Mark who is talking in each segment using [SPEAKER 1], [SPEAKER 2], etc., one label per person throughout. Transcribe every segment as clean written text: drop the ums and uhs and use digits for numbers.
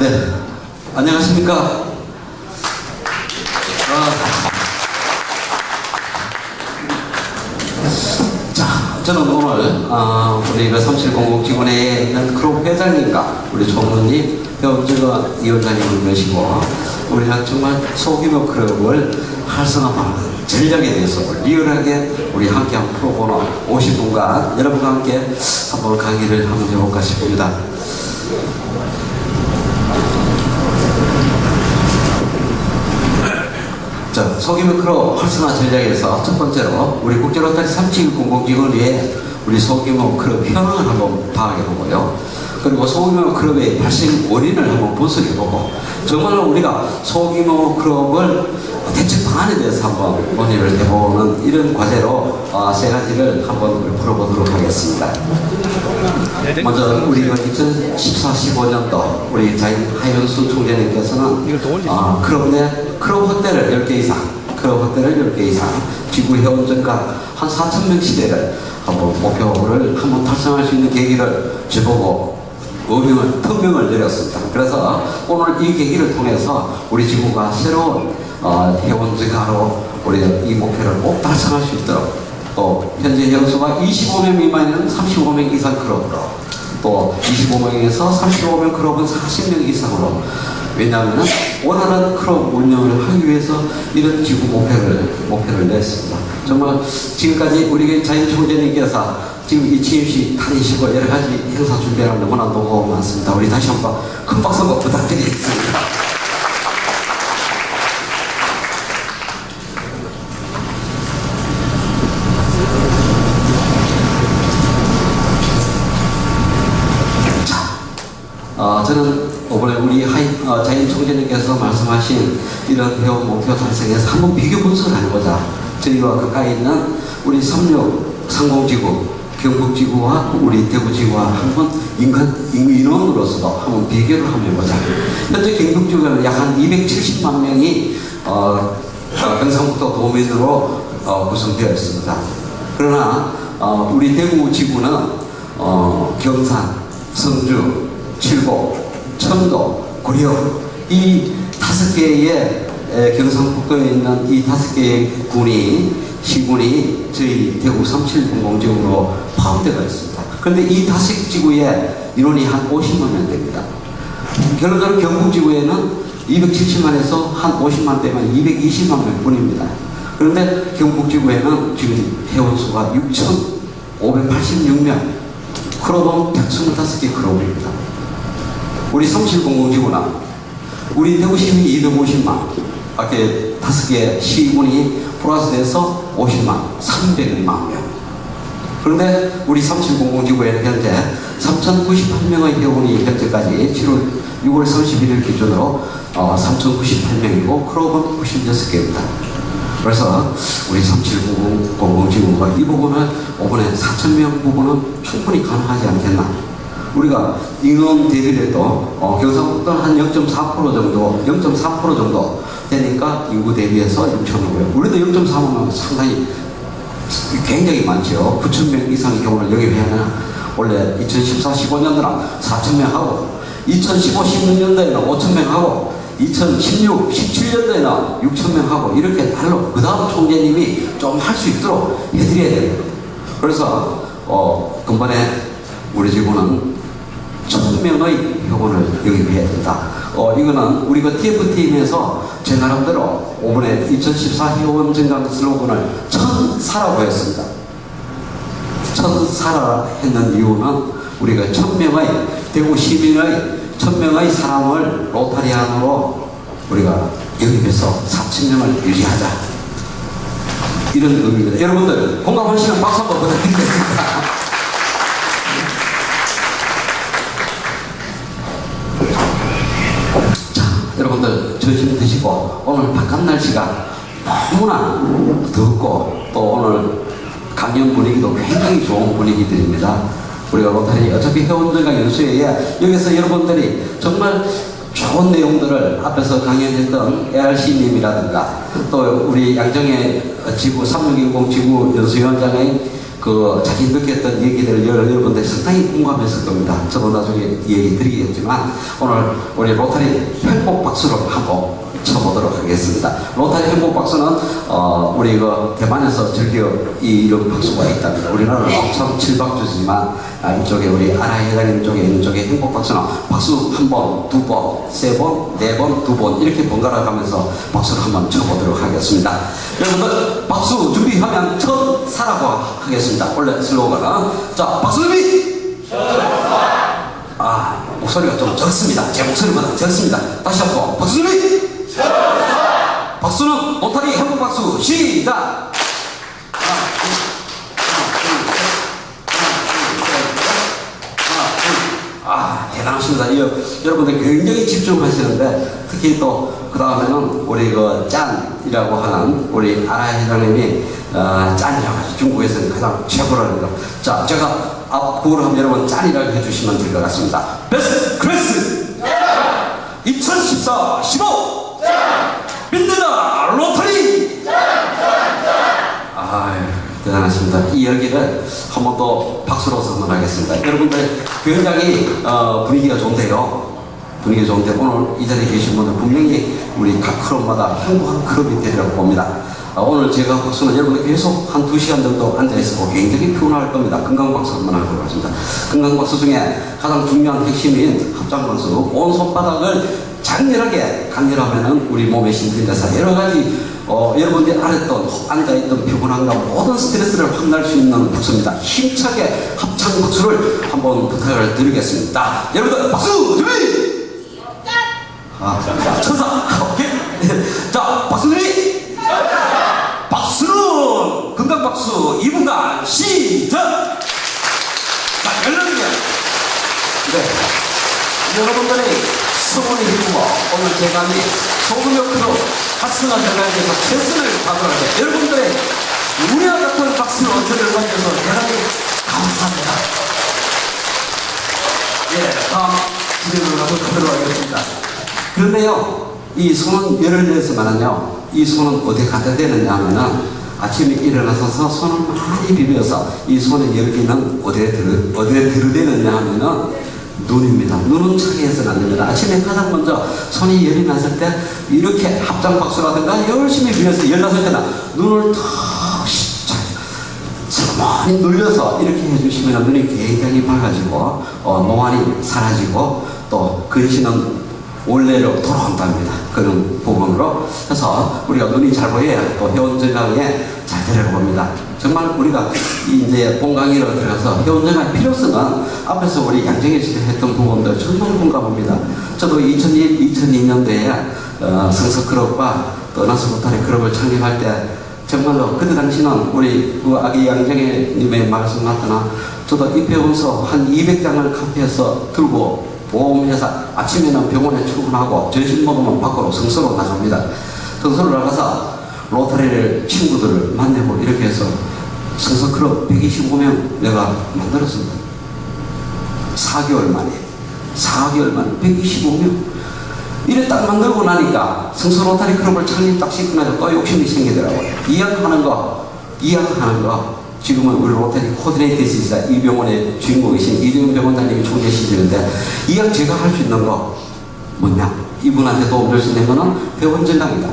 [SPEAKER 1] 네, 안녕하십니까. 자, 저는 오늘 우리 그 3700 직원회에 있는 크롭 회장님과 우리 총무님, 배움직원 위원장님을 모시고 우리가 정말 소규모 클럽을 활성화하는 전략에 대해서 리얼하게 우리 함께한 프로보노 50분간 여러분과 함께 한번 강의를 한번 해볼까 싶습니다. 자, 소규모 클럽 활성화 전략에서 첫 번째로 우리 국제로터리 3700 직원회의 우리 소규모 클럽 현황을 한번 파악해보고요. 그리고 소규모 클럽의 발생 원인을 한번 분석해보고 정말로 우리가 소규모 클럽을 대책 방안에 대해서 한번 논의를 해보는 이런 과제로 세 가지를 한번 풀어보도록 하겠습니다. 먼저 우리 2014-15년도 우리 하윤수 총재님께서는 클럽 확대를 10개 이상, 지구 회원 증가 한 4,000명 시대를 한번 목표를 한번 달성할 수 있는 계기를 제보고 특명을 내렸습니다. 그래서 오늘 이 계기를 통해서 우리 지구가 새로운 회원 증가로 우리가 이 목표를 꼭 달성할 수 있도록 또 현재 회원수가 25명 미만에는 35명 이상 클럽으로 또 25명에서 35명 클럽은 40명 이상으로 왜냐하면 원활한 클럽 운영을 하기 위해서 이런 지구 목표를 냈습니다. 정말 지금까지 우리 자인 총재님께서 지금 이 취임식 다니시고 여러 가지 행사 준비하는 너무나 노고 많습니다. 우리 다시 한번 큰 박수 한번 부탁드리겠습니다. 저는 이번에 우리 자인 총재님께서 말씀하신 이런 회원 목표 달성에서 한번 비교 분석을 해보자. 저희와 가까이 있는 우리 3630지구, 경북지구와 우리 대구지구와 한번 인원으로서도 한번 비교를 한번 해보자. 현재 경북지구에는 약 한 270만 명이 경상북도 도민으로 구성되어 있습니다. 그러나 우리 대구지구는 경산, 성주, 칠곡, 청도, 고려 이 5개의 경상북도에 있는 이 5개의 시군이 저희 대구 3700 지구로 포함되어 있습니다. 그런데 이 5지구에 인원이 한 50만 명 됩니다. 결론적으로 경북지구에는 270만에서 한 50만 대면 220만 명 뿐입니다. 그런데 경북지구에는 지금 회원수가 6,586명, 클럽은 125개 클럽입니다. 우리 3700 지구는 우리 대구 시민이 250만, 밖에 5개 시군이 플러스돼서 50만, 300만 명. 그런데 우리 3700 지구에는 현재 3,098명의 회원이 현재까지 6월 31일 기준으로 3,098명이고 클럽은 96개입니다. 그래서 우리 3700 지구가 이 부분을 이번에 4,000명 부분은 충분히 가능하지 않겠나. 우리가 인원 대비를 해도 경상북도는 한 0.4% 정도 되니까 인구 대비해서 6,000명이고요. 우리도 0.4면 상당히 굉장히 많죠. 9,000명 이상의 경우를 영입해야 원래 2014-15년도는 4,000명 하고 2015-16년도에는 5,000명 하고 2016-17년도에는 6,000명 하고 이렇게 달로 그 다음 총재님이 좀 할 수 있도록 해드려야 됩니다. 그래서 금번에 우리 지구는 1,000명의 회원을 영입해야 된다. 이거는 우리 그 TF팀에서 제 나름대로 이번에 2014 회원 증강 슬로건을 천사라고 했습니다. 천사라 했는 이유는 우리가 1,000명의 대구 시민의 1,000명의 사람을 로타리안으로 우리가 영입해서 4,000명을 유지하자. 이런 의미입니다. 여러분들 공감하시면 박수 한번 부탁드리겠습니다. 여러분들 조심 드시고 오늘 바깥 날씨가 너무나 덥고 또 오늘 강연 분위기도 굉장히 좋은 분위기들입니다. 우리가 로타리 어차피 회원들과 연수회에 여기서 여러분들이 정말 좋은 내용들을 앞에서 강연했던 ARC님이라든가 또 우리 양정의 지구 3610 지구 연수위원장의 자기 느꼈던 얘기들을 여러분들 상당히 공감했을 겁니다. 저도 나중에 얘기 드리겠지만 오늘 우리 로타리 행복 박수를 한번 쳐보도록 하겠습니다. 로타리 행복 박수는 우리 대만에서 즐겨 이런 박수가 있답니다. 우리나라는 엄청 칠박주지만 이쪽에 우리 아라히 회장님 쪽에 있는 쪽에 행복 박수는 박수 한 번, 두 번, 세 번, 네 번, 두 번 이렇게 번갈아 가면서 박수를 한번 쳐보도록 하겠습니다. 여러분들 박수 준비하면 첫 사라고 하겠습니다. 원래 슬로건은 자 박수 준비! 목소리가 좀 적습니다. 제 목소리보다 적습니다. 다시 한번 박수 준비! 박수는 로타리 행복 박수 시작! 대단하십니다. 여러분들 굉장히 집중하시는데 특히 또 그 다음에는 우리 짠이라고 하는 우리 아라히 회장님이 짠이라고 하죠. 중국에서는 가장 최고라는 거. 자, 제가 앞 구호를 하면 여러분 짠이라고 해주시면 될 것 같습니다. 베스트 클래스 2014 15 민들다 로타리 대단하십니다. 이 열기를 한 번 더 박수로 선언하겠습니다. 여러분들 굉장히 분위기가 좋은데요. 분위기가 좋은데 오늘 이 자리에 계신 분들 분명히 우리 각 클럽마다 행복한 클럽이 되리라고 봅니다. 오늘 제가 박수는 여러분들 계속 한 2시간 정도 앉아있고 굉장히 피곤할 겁니다. 건강박수 한번 할 것 같습니다. 건강박수 중에 가장 중요한 핵심인 합장박수, 온 손바닥을 장렬하게 강렬하면은 우리 몸에 신진돼서 여러가지 여러분들이 알았던 앉아있던 피곤함과 모든 스트레스를 확 날 수 있는 박수입니다. 힘차게 합창 박수를 한번 부탁을 드리겠습니다. 여러분들 박수 준비! 천사! 오케이. 자, 박수 준비! 박수는 건강박수 2분간 시작! 자, 열렬하게! 네. 여러분들의 성원이 힘으로 오늘 제가 소금역으로 학생과 결과에서 최선을 다하도록 하겠습니다. 여러분들의 우리와 같은 박수를 저를 받아서 대단히 감사합니다. 다음 기대를 하도록 하겠습니다. 그런데요, 이 손은 예를 들어서만은요, 이 손은 어디 갖다 대느냐 하면은 아침에 일어나서 손을 많이 비벼서 이 손의 열기는 어디에 들어대느냐 하면은 눈입니다. 눈은 차게 해서는 안 됩니다. 아침에 가장 먼저 손이 열이 났을 때 이렇게 합장박수라든가 열심히 비벼서 열 났을 때는 눈을 턱 많이 눌려서 이렇게 해주시면 눈이 굉장히 밝아지고 노안이 사라지고 또 근시는 원래로 돌아온답니다. 그런 부분으로 해서 우리가 눈이 잘 보여야 또 회원증강에 잘 되려고 봅니다. 정말 우리가 이제 본 강의로 들어가서 회원증강의 필요성은 앞에서 우리 양정희 씨가 했던 부분들 정말 공감합니다. 저도 2002년도에 성서클럽과 또 은하수 로타리 클럽을 창립할 때 정말로 그때 당시는 우리 아기 양정희님의 말씀 같으나 저도 입회원서 한 200장을 카피해서 들고 보험회사 아침에는 병원에 출근하고 점심 먹으면 밖으로 성서로 나갑니다. 성서로 나가서 로타리를 친구들을 만나고 이렇게 해서 성서클럽 125명 내가 만들었습니다. 4개월 만에 125명 이래 딱 만들고 나니까 성서 로타리 클럽을 창립 딱 시키면서 또 욕심이 생기더라고요. 이야기하는 거 지금은 우리 로타리 코디네이터이사 이 병원의 주인공이신 이재용 병원장님이 총재시지는데 이왕 제가 할 수 있는 거 뭐냐? 이분한테 도움 줄 수 있는 거는 회원전당이다.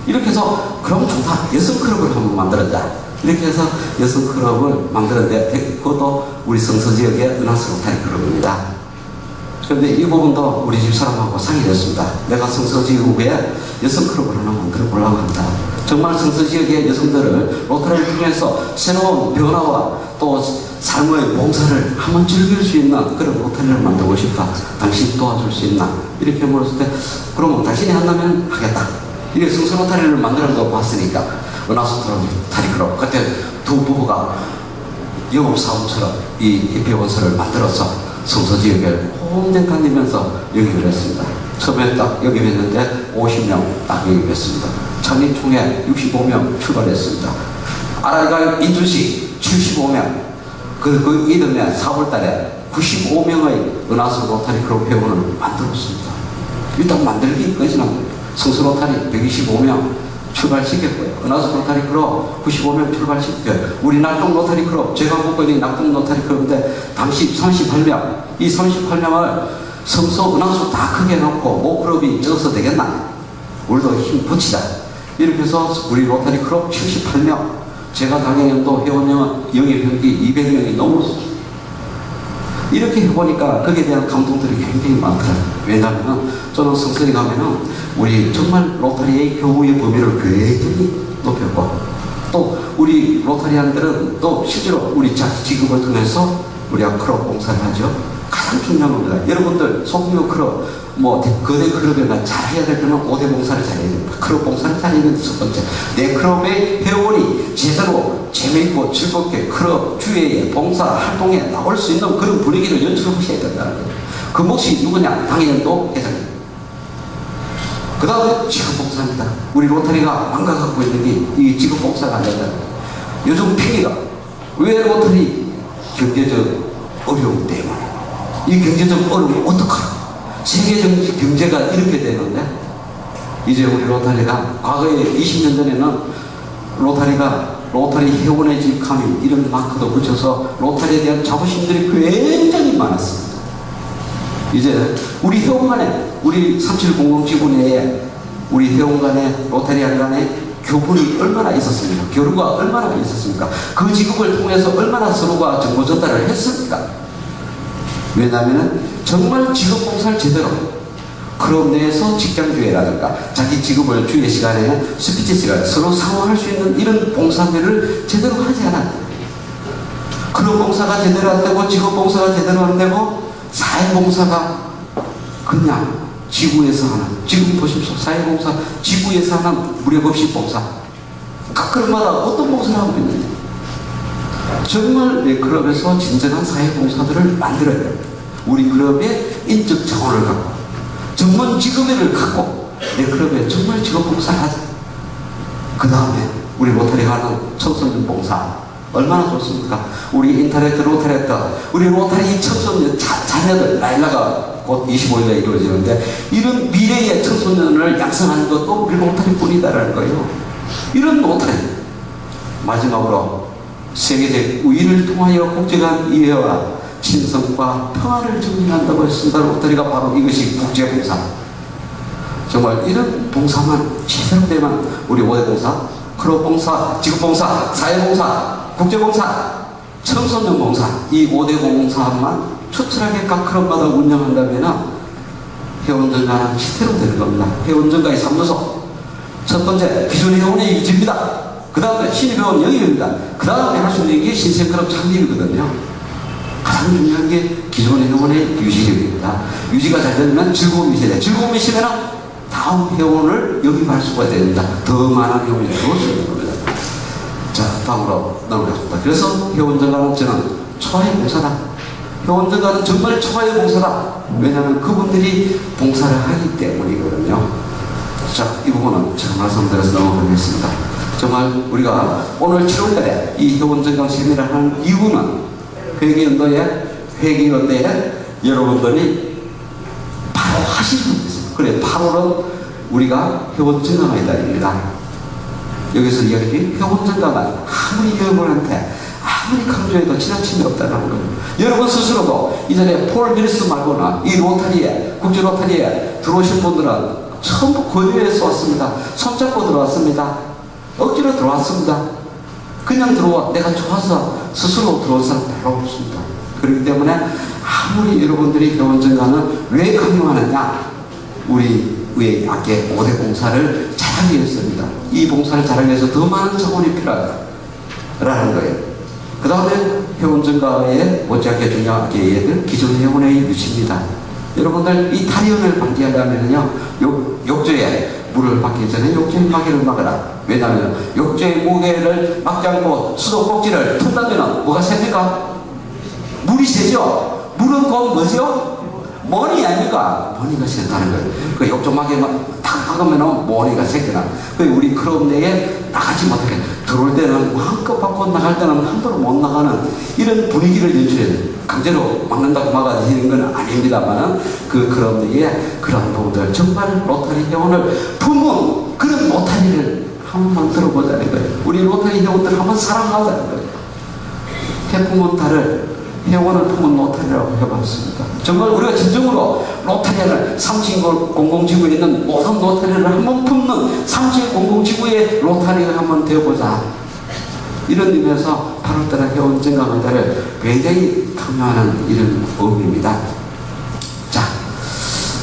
[SPEAKER 1] 이렇게 해서 그럼 좋다. 여성클럽을 한번 만들었자. 이렇게 해서 여성클럽을 만들었는데 그것도 우리 성서지역의 은하수 로타리 클럽입니다. 그런데 이 부분도 우리 집사람하고 상의했습니다. 내가 성서지역에 여성클럽을 하나 만들어 보려고 합니다. 정말 성서지역의 여성들을 로타리를 통해서 새로운 변화와 또 삶의 봉사를 한번 즐길 수 있는 그런 로타리를 만들고 싶다. 당신 도와줄 수 있나? 이렇게 물었을 때 그러면 당신이 한다면 하겠다. 이렇게 성서 로타리를 만들어 거 봤으니까 은하수 로타리 클럽 그때 두 부부가 영업사원처럼 이 입회원서를 만들어서 성서지역에 온전 다니면서 영입을 했습니다. 처음에 딱 영입했는데 50명 딱 영입했습니다. 창립총회 65명 출발했습니다. 아라이가 인준시 75명 그 이듬해 4월달에 95명의 은하수 로타리 클럽 회원을 만들었습니다. 일단 만들기까지는 성서 로타리 125명 출발시켰고요. 은하수 로타리 클럽 95명 출발시켰고요. 우리 낙동 로타리 클럽, 제가 먹고 있는 낙동 로타리 클럽인데 당시 38명, 이 38명을 성소 은하수 다 크게 놓고 목클럽이 적어서 되겠나? 우리도 힘 붙이자. 이렇게 해서 우리 로타리 클럽 78명, 제가 당연히도 회원은 영입병기 200명이 넘었습니다. 이렇게 해보니까 거기에 대한 감동들이 굉장히 많더라고요. 왜냐하면 저는 성서에 가면은 우리 정말 로타리의 교우의 범위를 굉장히 높였고, 또 우리 로타리안들은 또 실제로 우리 자기 직업을 통해서 우리가 클럽 봉사를 하죠. 가장 중요한 겁니다. 여러분들 소규모 클럽, 거대 클럽이나 잘해야 될 거는 5대 봉사를 잘해야 됩니다. 클럽 봉사를 잘해야 됩니다. 첫 번째, 내 클럽의 회원이 제대로 재미있고 즐겁게 클럽 주회에 봉사 활동에 나올 수 있는 그런 분위기를 연출하셔야 된다는 거예요. 그 몫이 누구냐? 당연히 또 회장님. 그 다음에 직업봉사입니다. 우리 로타리가 망가갖고 있는 게 이 직업봉사가 안 된다는 거예요. 요즘 핑계가 왜 로타리? 경제적 어려움 때문에. 이 경제적 어려움을 어떡하라고? 세계적 경제가 이렇게 되는데, 이제 우리 로타리가 과거에 20년 전에는 로타리 회원의 집 가면 이런 마크도 붙여서 로타리에 대한 자부심들이 굉장히 많았습니다. 이제 우리 회원간에, 우리 3700 지구 내에 우리 회원간에 로타리안 간에 교분이 얼마나 있었습니까? 교류가 얼마나 있었습니까? 그 직업을 통해서 얼마나 서로가 정보 전달을 했습니까? 왜냐하면 정말 직업봉사를 제대로 클럽 내에서 직장주회라든가 자기 직업을 주의 시간에 스피치 시간에 서로 상호할 수 있는 이런 봉사들을 제대로 하지 않았다. 클럽 봉사가 제대로 안 되고 직업봉사가 제대로 안 되고 사회봉사가 그냥 지구에서 하는, 지금 보십시오. 사회봉사 지구에서 하는 무력 없이 봉사, 각 클럽마다 어떤 봉사를 하고 있는데 정말 내 클럽에서 진정한 사회봉사들을 만들어야 됩니다. 우리 클럽의 인적 자원을 갖고 전문 직업을 갖고 내 클럽에 정말 직업봉사를 하자. 그 다음에 우리 로타리가 하는 청소년 봉사 얼마나 좋습니까? 우리 인터넷 로타리에다 우리 로타리 청소년 자녀들, 나이가 곧 25일에 이루어지는데 이런 미래의 청소년을 양성하는 것도 우리 로타리 뿐이다라는 거예요. 이런 로타리. 마지막으로 세계적 우위를 통하여 국제간 이해와 친성과 평화를 정립한다고 했습니다. 로타리가 바로 이것이 국제봉사. 정말 이런 봉사만 제대로 되면 우리 5대 봉사, 클럽 봉사, 직업봉사, 사회봉사, 국제봉사, 청소년 봉사, 이 5대 봉사만 추출하게 각 클럽마다 운영한다면 회원증가는 시대로 되는 겁니다. 회원증가의 3요소. 첫 번째, 기존 회원의 유지입니다. 그 다음에 신입회원 영입입니다. 그 다음에 할 수 있는 게 신생클럽 창립이거든요. 가장 중요한 게 기존 회원의 유지력입니다. 유지가 잘 되면 즐거움이 있어야 돼. 즐거움이 있으면 다음 회원을 영입할 수가 됩니다. 더 많은 회원이 들어올 수 있는 겁니다. 자, 다음으로 넘어가겠습니다. 그래서 회원증가는 저는 초하의 봉사다. 회원증가는 정말 초하의 봉사다. 왜냐하면 그분들이 봉사를 하기 때문이거든요. 자, 이 부분은 제가 말씀드려서 넘어가겠습니다. 정말 우리가 오늘 7월달에 이 회원증가 세미나를 하는 이유는 회계연도에 여러분들이 바로 하시는 거죠. 그래, 8월은 우리가 회원 증강의 달입니다. 여기서 이야기해 회원 증강은 아무리 여러분한테 아무리 강조해도 지나침이 없다는 거예요. 여러분 스스로도 이전에 폴 밀스 말고는 이 로타리에, 국제 로타리에 들어오신 분들은 전부 권유해서 왔습니다. 손잡고 들어왔습니다. 억지로 들어왔습니다. 그냥 들어와 내가 좋아서 스스로 들어온 사람 별로 없습니다. 그렇기 때문에 아무리 여러분들이 회원증강을 왜 강요하느냐, 우리의 아까 5대 봉사를 잘하기 위해서입니다. 이 봉사를 잘하기 위해서 더 많은 자원이 필요하다라는 거예요. 그 다음에 회원증강에 못지않게 중요한 게 기존 회원의 유치입니다. 여러분들 이 탈의원을 방지하려면요, 욕조에 물을 받기 전에 욕조의 마개를 막아라. 왜냐하면 욕조의 무게를 막지 않고 수도 꼭지를 튼다면 뭐가 셉니까? 물이 새죠? 물은 곧 뭐죠? 머리 아닙니까? 머리가 샌다는 거예요. 그 욕조 마개만 탁 박으면 머리가 새거나. 그 우리 클럽 내에 나가지 못하게 들어올 때는 마음껏 받고 나갈 때는 함부로 못 나가는 이런 분위기를 연출해야 돼요. 강제로 막는다고 막아지는 건 아닙니다만 그 클럽 내에 그런 부분들 정말 로타리 회원을 품은 그런 로타리를 한 번만 들어보자는 거예요. 우리 로타리 회원들 한번 사랑하자는 거예요. 태풍은 달을, 회원을 품은 로타리라고 해봤습니다. 정말 우리가 진정으로 로타리를 37 공공지구에 있는 모든 로타리를 한번 품는 37 공공지구의 로타리가 한번 되어보자. 이런 의미에서 8월달에 회원 증강의자를 굉장히 탐구하는 이런 의미입니다. 자,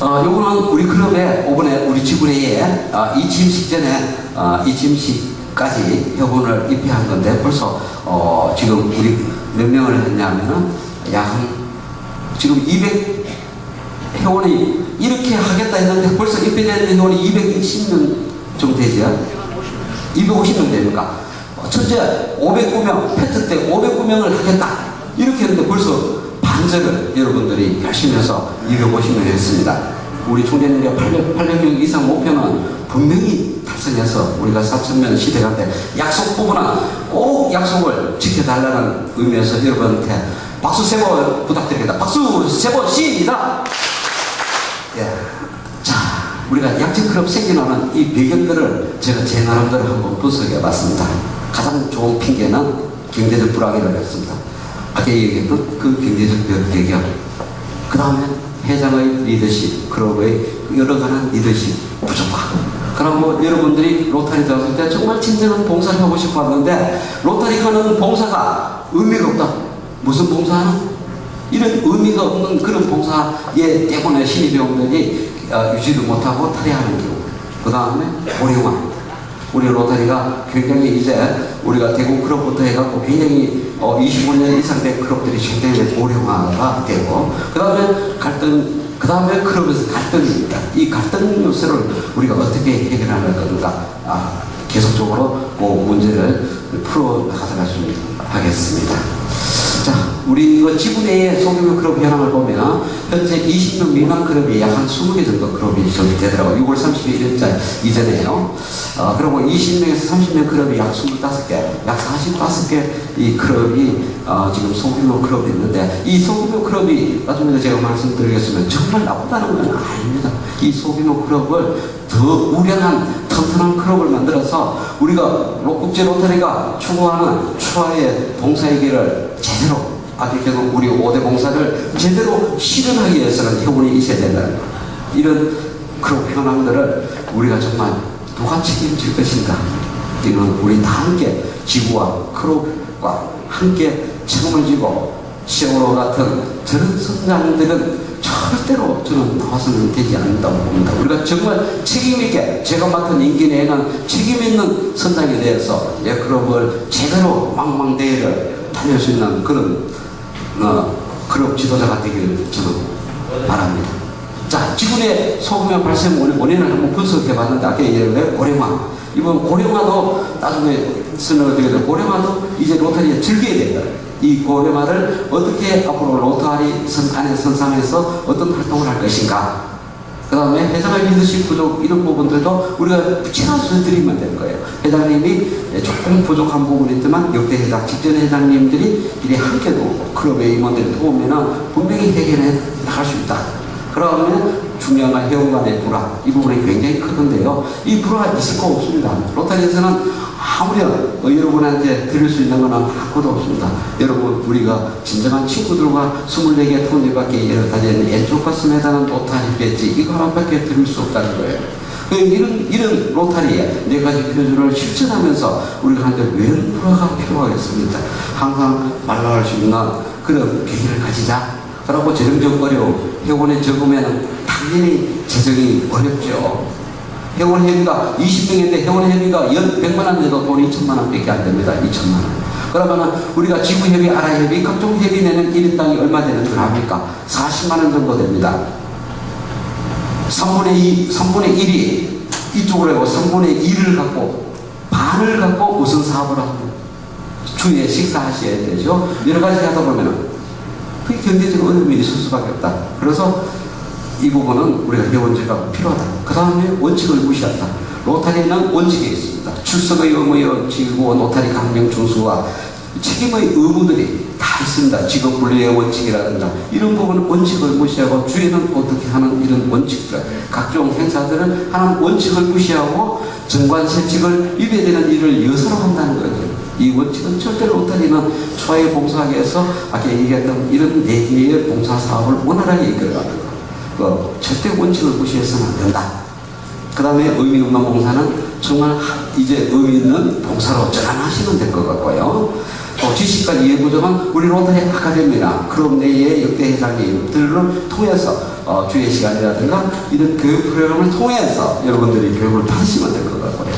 [SPEAKER 1] 요거는 우리 클럽에 이번에 우리 지구내에 이 취임식 전에 이 취임식까지 회원을 입회한 건데 벌써 지금 우리 몇 명을 했냐면은 지금 200 회원이 이렇게 하겠다 했는데 벌써 입회된 회원이 220명 정도 되죠? 250명 됩니까? 첫째 509명, 패트 때 509명을 하겠다 이렇게 했는데 벌써 반절을 여러분들이 열심히 해서 250명 했습니다. 우리 총재님의 800명 이상 목표는 분명히 달성해서 우리가 4,000명 시대가 때 약속 부분은 꼭 약속을 지켜달라는 의미에서 여러분한테 박수 세 번 부탁드립니다. 박수 세 번 시작! 예. 자, 우리가 약진클럽 생겨나는 이 배경들을 제가 제 나름대로 한번 분석해 봤습니다. 가장 좋은 핑계는 경제적 불황이라고 했습니다. 아까 얘기했던 그 경제적 배경, 그 다음에 회장의 리더십, 클럽의 여러 가지 리더십 부족하고, 그리고 여러분들이 로타리 들어갔을 때 정말 진정한 봉사를 하고 싶어 하는데 로타리 하는 봉사가 의미가 없다. 무슨 봉사는? 이런 의미가 없는 그런 봉사에 때문에 신입회원들이 유지도 못하고 탈의하는 경우. 그 다음에 고령화. 우리 로타리가 굉장히 이제 우리가 대구 클럽부터 해갖고 굉장히 25년 이상 된 클럽들이 굉장히 고령화가 되고, 그 다음에 갈등, 그 다음에 클럽에서 갈등입니다. 이 갈등 요소를 우리가 어떻게 해결하는 건가, 계속적으로 그 문제를 풀어가도록 하겠습니다. 자, 우리 이거 지구 내의 소규모 클럽 현황을 보면 현재 20명 미만 클럽이 약 한 20개 정도 클럽이 되더라고요. 6월 31일자 이전에요. 그리고 20명에서 30명 클럽이 약 25개, 약 45개 이 클럽이 지금 소규모 클럽이 있는데, 이 소규모 클럽이 나중에 제가 말씀드리겠지만 정말 나쁘다는 건 아닙니다. 이 소규모 클럽을 더 우량한 튼튼한 클럽을 만들어서 우리가 국제 로타리가 추구하는 추하의 봉사의 길을 제대로, 아주 계속 우리 5대 봉사를 제대로 실현하기 위해서는 회원이 있어야 된다는, 이런 클럽 현황들을 우리가 정말 누가 책임질 것인가, 이는 우리 다 함께 지구와 클럽과 함께 책임을 지고 세월호 같은 저런 성장들은 절대로 저는 나와서는 되지 않는다고 봅니다. 우리가 정말 책임있게, 제가 맡은 임기 내에는 책임있는 선장에 대해서 내 클럽을 제대로 망망대해를 다닐 수 있는 그런 클럽 지도자가 되기를 저는 바랍니다. 자, 지구내 소규모 발생 원인을 한번 분석해 봤는데, 아까 얘기했는데 고령화. 이번 고령화도 나중에 설명을 드리는데, 고령화도 이제 로타리에 즐겨야 된다. 이 고령화를 어떻게 앞으로 로타리 안에 선상에서 어떤 활동을 할 것인가. 그 다음에 회장의 리더십 부족, 이런 부분들도 우리가 채워서 드리면 되는 거예요. 회장님이 조금 부족한 부분이 있지만 역대 회장, 직전 회장님들이 이래 함께 도우고 클럽의 임원들이 도우면 분명히 해결해 나갈 수 있다. 그러면 중요한 회원 간의 불화, 이 부분이 굉장히 크던데요. 이 불화가 있을 거 없습니다. 로타리에서는 아무리 여러분한테 드릴 수 있는 건 아무것도 없습니다. 여러분, 우리가 진정한 친구들과 24개 톤들밖에 가져있는 엔조가스에 대한 로타리 배지, 이거 하나밖에 드릴 수 없다는 거예요. 이런 로타리에 4가지 표준을 실천하면서 우리가 하는데 왜 불화가 필요하겠습니까? 항상 말라갈 수 있는 그런 계기를 가지자. 그리고 재정적 어려움, 회원의 적으면 당연히 재정이 어렵죠. 회원 회비가 20명인데 회원 회비가 연 100만 원 내도 돈 2천만 원밖에 안 됩니다. 2천만 원. 그러면은 우리가 지구 회비, 아라 회비, 각종 회비 내는 1인당이 얼마 되는 줄 압니까? 40만 원 정도 됩니다. 3분의 1이 이쪽으로 하고 3분의 1을 갖고, 반을 갖고 무슨 사업을 하고 주에 식사하셔야 되죠. 여러 가지 하다 보면은 그 경제적 어려움이 있을 수밖에 없다. 그래서 이 부분은 우리가 회원제가 필요하다. 그 다음에 원칙을 무시한다. 로타리는 원칙이 있습니다. 출석의 의무의 원칙이고 노타리 강령 준수와 책임의 의무들이 다 있습니다. 직업 분리의 원칙이라든가 이런 부분은 원칙을 무시하고 주에는 어떻게 하는 이런 원칙들, 각종 행사들을 하는 원칙을 무시하고 정관세칙을 위배되는 일을 여서로 한다는 거죠. 이 원칙은 절대로 로터리는 초하에 봉사하기 위해서 아까 얘기했던 이런 4개의 봉사사업을 원활하게 이끌어가는 거. 절대 원칙을 무시해서는 안 된다. 그 다음에 의미 없는 봉사는 정말 이제 의미 있는 봉사로 전환하시면 될 것 같고요. 또 지식과 이해 부족은 우리 로터리 아카데미나 그룹 내의 역대 회장님들을 통해서 주의 시간이라든가 이런 교육 프로그램을 통해서 여러분들이 교육을 받으시면 될 것 같고요.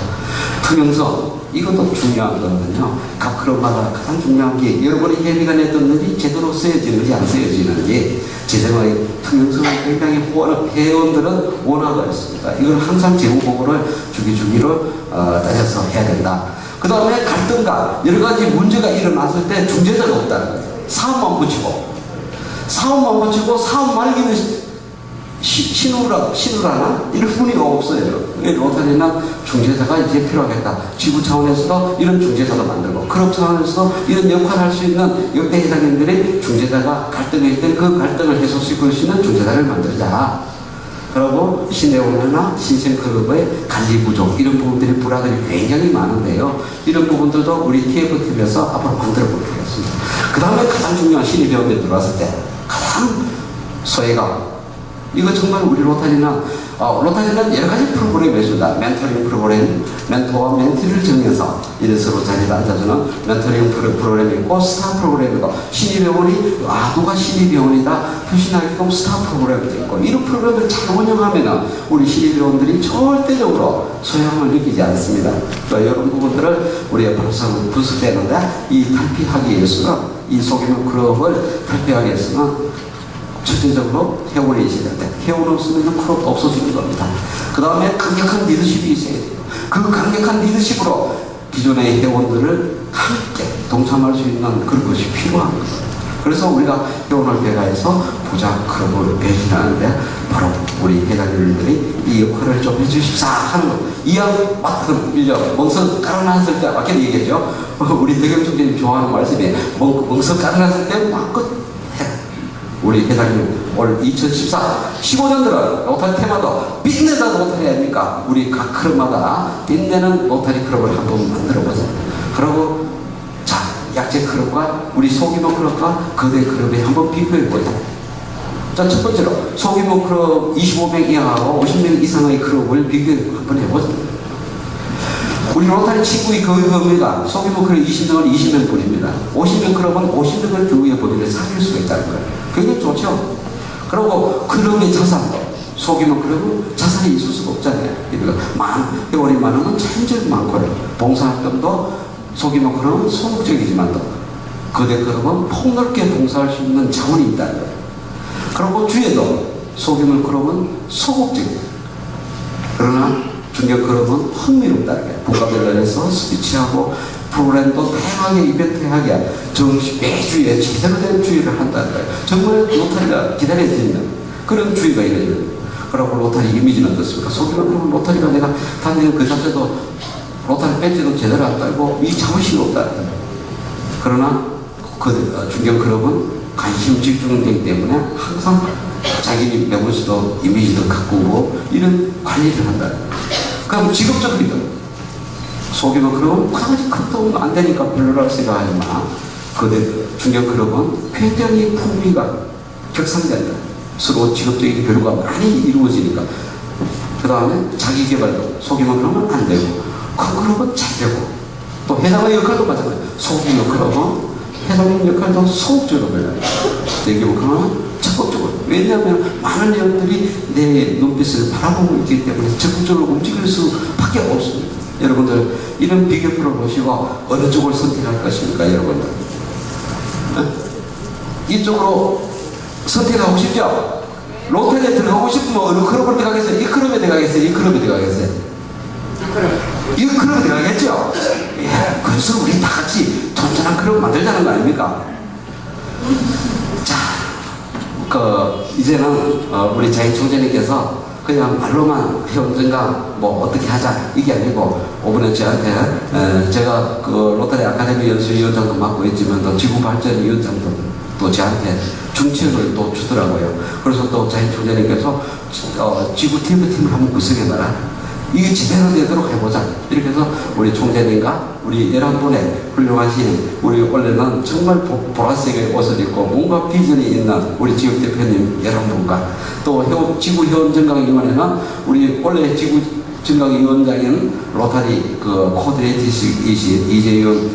[SPEAKER 1] 투명성, 이것도 중요한 거거든요. 각 그룹마다 가장 중요한 게 여러분이 회비가 냈던 일이 제대로 쓰여지는지 안 쓰여지는지 재정의 투명성을 굉장히 회원들은 원하고 있습니다. 이걸 항상 재무보고를 주기로 따져서 해야 된다. 그 다음에 갈등과 여러 가지 문제가 일어났을 때 중재자가 없다는 거예요. 사업만 붙이고 사업 말기는 신우라나 이런 분위기가 없어요. 로터리는 중재자가 이제 필요하겠다. 지구 차원에서도 이런 중재자도 만들고 클럽 차원에서도 이런 역할을 할 수 있는 역대 회장님들이 중재자가 갈등일 때 그 갈등을 해소시킬 수 있는 중재자를 만들자. 그리고 시내오나 신생클럽의 관리 부족 이런 부분들이 불화들이 굉장히 많은데요. 이런 부분들도 우리 TF팀에서 앞으로 만들어 보도록 하겠습니다. 그 다음에 가장 중요한 신입 회원들이 들어왔을 때 가장 소외가 이거 정말 우리 로터리는 여러 가지 프로그램이 있습니다. 멘토링 프로그램, 멘토와 멘티를 정해서 이래서 로터리를 앉아주는 멘토링 프로그램이 있고 스타 프로그램이고 신입회원이 누가 신입회원이다 표시하게끔 스타 프로그램도 있고 이런 프로그램을 잘 운영하면 우리 신입회원들이 절대적으로 소양을 느끼지 않습니다. 이런 부분들을 우리 옆으로 분석되는데 이 탈피하기 위해서는 이 소규모 클럽을 탈피하기 위해서는 전체적으로 회원이 있어야 된다. 회원 없으면 클럽 없어지는 겁니다. 그 다음에 강력한 리더십이 있어야 돼요. 그 강력한 리더십으로 기존의 회원들을 함께 동참할 수 있는 그런 것이 필요한 겁니다. 그래서 우리가 회원을 배가해서 부자 클럽을 배진하는데 바로 우리 회장님들이 이 역할을 좀 해주십사 하는 것. 이왕 맡은 일력 멍석 깔아놨을 때 맞게 얘기했죠. 우리 대경 총재님 좋아하는 말씀이 멍석 깔아놨을 때 마음껏 우리 회장님 올 2014, 15년들은 로터리 테마도 빛내다 로터리 아닙니까? 우리 각 클럽마다 빛내는 로터리 클럽을 한번 만들어보자. 그리고 자, 약재 클럽과 우리 소규모 클럽과 거대 클럽에 한번 비교해보자. 자, 첫 번째로 소규모 클럽 25명 이하하고 50명 이상의 클럽을 비교 한번 해보자. 우리 로터리 친구의 거의가 소규모 클럽 20명은 20명 뿐입니다. 50명 클럽은 50명을 교육에 보내면 사귈 수가 있다는 거예요. 굉장히 좋죠. 그리고 클럽의 자산도 소규모 클럽은 자산이 있을 수가 없잖아요. 그러니까 회원이 많으면 천적 많고요. 봉사활동도 소규모 클럽은 소극적이지만도 거대 클럽은 폭넓게 봉사할 수 있는 자원이 있다는 거예요. 그리고 주에도 소규모 클럽은 소극적이에요. 그러나 중견 클럽은 흥미롭다는 거예요. 분과별로해서 스피치하고 프로그램도 다양하게 이벤트하게 매주에 제대로 된 주의를 한다는 거예요. 정말 로터리가 기다려지는 그런 주의가 이루어져요. 그리고 로터리 이미지는 어떻습니까? 소규모 로터리가 내가 다니는 그 자체도 로터리 배지도 제대로 안 달고 이 자부심이 없다는 거예요. 그러나 그 중견 클럽은 관심 집중되기 때문에 항상 자기 매물수도 이미지도 가꾸고 이런 관리를 한다는 거예요. 그럼 직업적이든 소규모 클럽은 그다지 큰 돈 안 되니까 별로라고 생각하지만 중견 클럽은 굉장히 풍미가 격상된다. 서로 직업적인 교류가 많이 이루어지니까. 그 다음에 자기 개발도 소규모 클럽은 안 되고 큰 클럽은 잘 되고 또 회장의 역할도 마찬가지예요. 소규모 클럽은 회장의 역할도 소극적으로 해요. 대규모 클럽은 적극적으로. 왜냐하면 많은 회원들이 내 눈빛을 바라보고 있기 때문에 적극적으로 움직일 수밖에 없습니다. 여러분들 이런 비교표를 보시고 어느 쪽을 선택할 것입니까? 여러분들 이쪽으로 선택하고 싶죠? 로테리에 들어가고 싶으면 어느 클럽을 들어가겠어요? 이 클럽에 들어가겠어요? 이 클럽에 들어가겠어요? 이 클럽에 들어가겠죠? 예, 그래서 우리 다 같이 튼튼한 클럽 만들자는 거 아닙니까? 자, 이제는 우리 자인 총재님께서 그냥 말로만 언젠가 뭐 어떻게 하자 이게 아니고 오번에 저한테 제가 그 로터리 아카데미 연수위원장도 맡고 있지만 또 지구발전위원장도 또 저한테 중책을 또 주더라고요. 그래서 또 자인 총재님께서 지구 팀을 한번 구성해봐라. 이게 제대로 되도록 해보자. 이렇게 해서 우리 총재님과 우리 11분의 훌륭하신 우리 원래는 정말 보라색의 옷을 입고 뭔가 비전이 있는 우리 지역 대표님 11분과 또 지구 회원정강위원회는 우리 원래 지구 정강위원장인 로타리 그 코디네이터이신 이재윤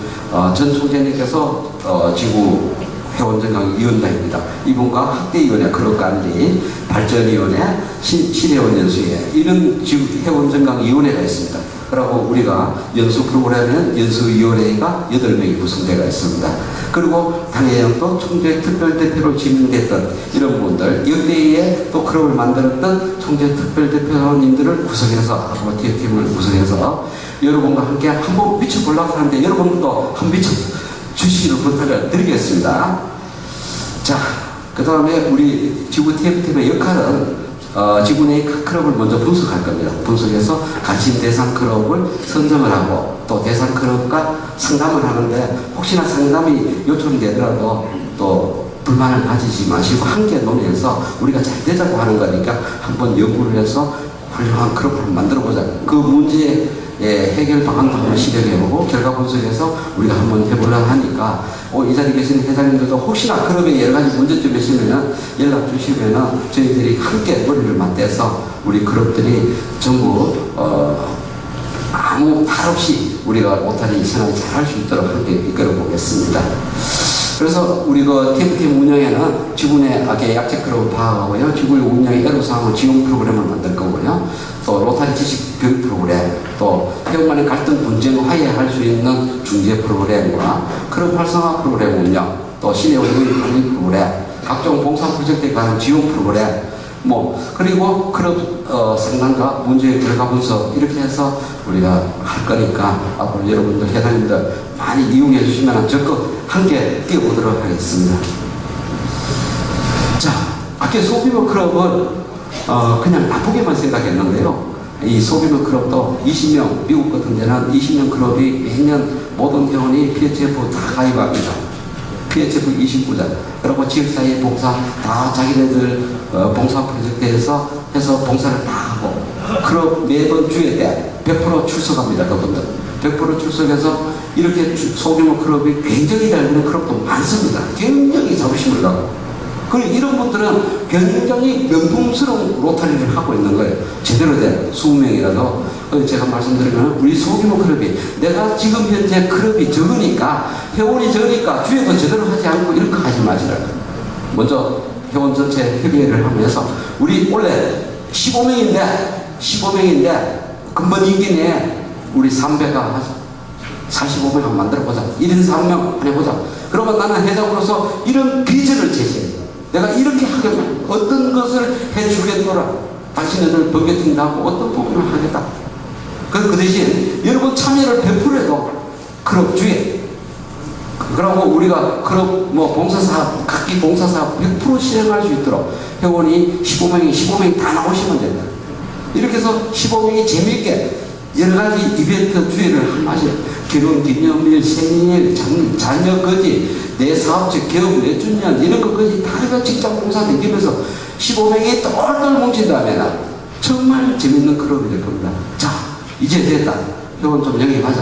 [SPEAKER 1] 전 총재님께서 지구 회원정강위원장입니다. 이분과 학대위원회, 클럽관리, 발전위원회, 시내원연수회 이런 지구 회원정강위원회가 있습니다. 그리고 우리가 연수 프로그램에는 연수위원회가 8명이 구성되어 있습니다. 그리고 당해형 또 총재 특별대표로 지명됐던 이런 분들, 역대에 또 클럽을 만들었던 총재 특별대표님들을 구성해서 하고 팀을 구성해서 여러분과 함께 한번 비춰보려고 하는데 여러분도 한번 비춰주시기를 부탁을 드리겠습니다. 자, 그 다음에 우리 지구 TF팀의 역할은 지구 내 클럽을 먼저 분석할 겁니다. 분석해서 관심 대상 클럽을 선정을 하고 또 대상 클럽과 상담을 하는데 혹시나 상담이 요청이 되더라도 또 불만을 가지지 마시고 함께 논의해서 우리가 잘 되자고 하는 거니까 한번 연구를 해서 훌륭한 클럽을 만들어보자. 그 문제의 해결 방안도 한번 실행해보고 결과 분석해서 우리가 한번 해보려고 하니까 이 자리에 계신 회장님들도 혹시나 클럽에 여러 가지 문제점이 있으면 연락 주시면 저희들이 함께 머리를 맞대서 우리 클럽들이 전부 아무 탈 없이 우리가 로타리 생활 잘 할 수 있도록 함께 이끌어 보겠습니다. 그래서 우리 그 TF팀 운영에는 지구 내 약체 클럽을 파악하고요. 지구의 운영의 애로사항을 지원 프로그램을 만들 거고요. 또 로타리 지식 교육 프로그램, 또 회원 간의 갈등 분쟁 화해할 수 있는 중재 프로그램과 클럽 활성화 프로그램 운영, 또 시내 운영 관리 프로그램, 각종 봉사 프로젝트에 관한 지원 프로그램, 그리고 클럽 상담과 문제의 결과 분석 이렇게 해서 우리가 할 거니까 앞으로 여러분들 회장님들 많이 이용해 주시면 적극 함께 뛰어보도록 하겠습니다. 자, 아까 소규모 클럽은 그냥 나쁘게만 생각했는데요. 이 소규모 클럽도 20명, 미국 같은 데는 20명 클럽이 매년 모든 회원이 PHF 다 가입합니다. PHF 29자. 그리고 지역사회 봉사 다 자기네들 봉사 프로젝트에서 해서 봉사를 다 하고 클럽 매번 주회 때 100% 출석합니다. 그분들 100% 출석해서 이렇게 소규모 클럽이 굉장히 잘 되는 클럽도 많습니다. 굉장히 자부심을 갖고 그리고 이런 분들은 굉장히 명품스러운 로타리를 하고 있는 거예요. 제대로 된 20명이라도 제가 말씀드리면 우리 소규모 클럽이 내가 지금 현재 클럽이 적으니까 회원이 적으니까 주회도 제대로 하지 않고 이렇게 하지 마시라고. 먼저 회원 전체 협의회를 하면서 우리 원래 15명인데 금번 임기 내에 우리 300가 45명 한번 만들어보자. 1인 3명 한번 해보자. 그러면 나는 회장으로서 이런 비전을 제시해. 내가 이렇게 하겠다. 어떤 것을 해주겠노라. 당신네들 번개팅도 하고 어떤 부분을 하겠다. 그 대신 여러분 참여를 100%해도 클럽 주에 그러고 우리가 클럽 봉사사업 각기 봉사사업 100% 실행할 수 있도록 회원이 15명이 다 나오시면 된다. 이렇게 해서 15명이 재미있게 여러 가지 이벤트 주의를 하마셔. 결혼 기념일, 생일, 자녀 거지, 내 사업체, 기업 내 주년 이런 것까지 다 직장 봉사 다니면서 15명이 똘똘 뭉친다면 정말 재밌는 클럽이 될 겁니다. 자, 이제 됐다. 회원 좀 영입하자.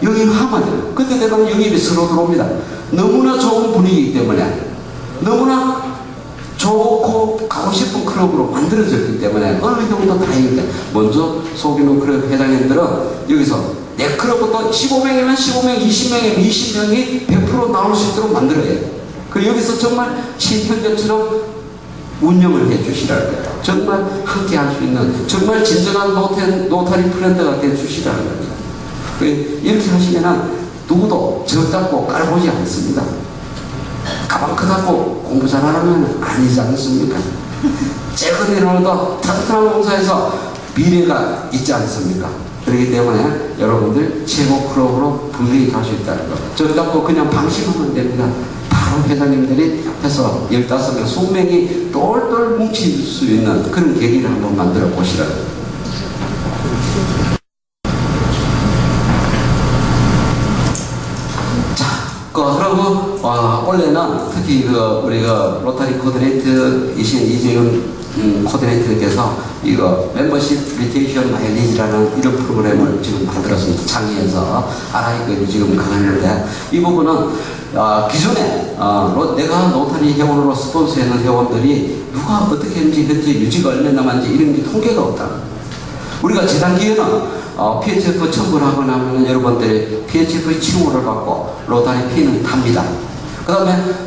[SPEAKER 1] 영입하면 돼요. 그때 되면 영입이 서로 들어옵니다. 너무나 좋은 분위기이기 때문에 너무나 좋고 가고 싶은 클럽으로 만들어졌기 때문에 어느 정도 다행입니다. 먼저 소규모 클럽 회장님들은 여기서 내 클럽부터 15명이면 15명, 20명이면 20명이 100% 나올 수 있도록 만들어야 해요. 그리고 여기서 정말 친형제처럼 운영을 해 주시라는 거예요. 정말 함께 할 수 있는 정말 진정한 노타리 프렌드가 돼 주시라는 겁니다. 이렇게 하시면 누구도 저 잡고 깔보지 않습니다. 가방 크다고 공부 잘하면 아니지 않습니까? 작은 일로도 튼튼한 봉사에서 미래가 있지 않습니까? 그렇기 때문에 여러분들 최고 클럽으로 분명히 갈 수 있다는 거. 저 잡고 그냥 방심하면 됩니다. 바로 회장님들이 해서 15명, 20명이 똘똘 뭉칠 수 있는 그런 계기를 한번 만들어 보시라고. 자, 그러고 원래는 특히 우리가 로타리 코디네이터이신 이재윤 코디네이터께서 이거 멤버십 리테이션 마일리지라는 이런 프로그램을 지금 만들었습니다. 창의해서 RI까지 지금 가능했는데 이 부분은 기존에 내가 로타리 회원으로 스폰서했는 회원들이 누가 어떻게 했는지 현재 유지가 얼마 남았는지 이런 게 통계가 없다. 우리가 지단기에는 PHF 첨부를 하고 나면 여러분들이 PHF 칭호를 받고 로타리 피는 탑니다. 그 다음에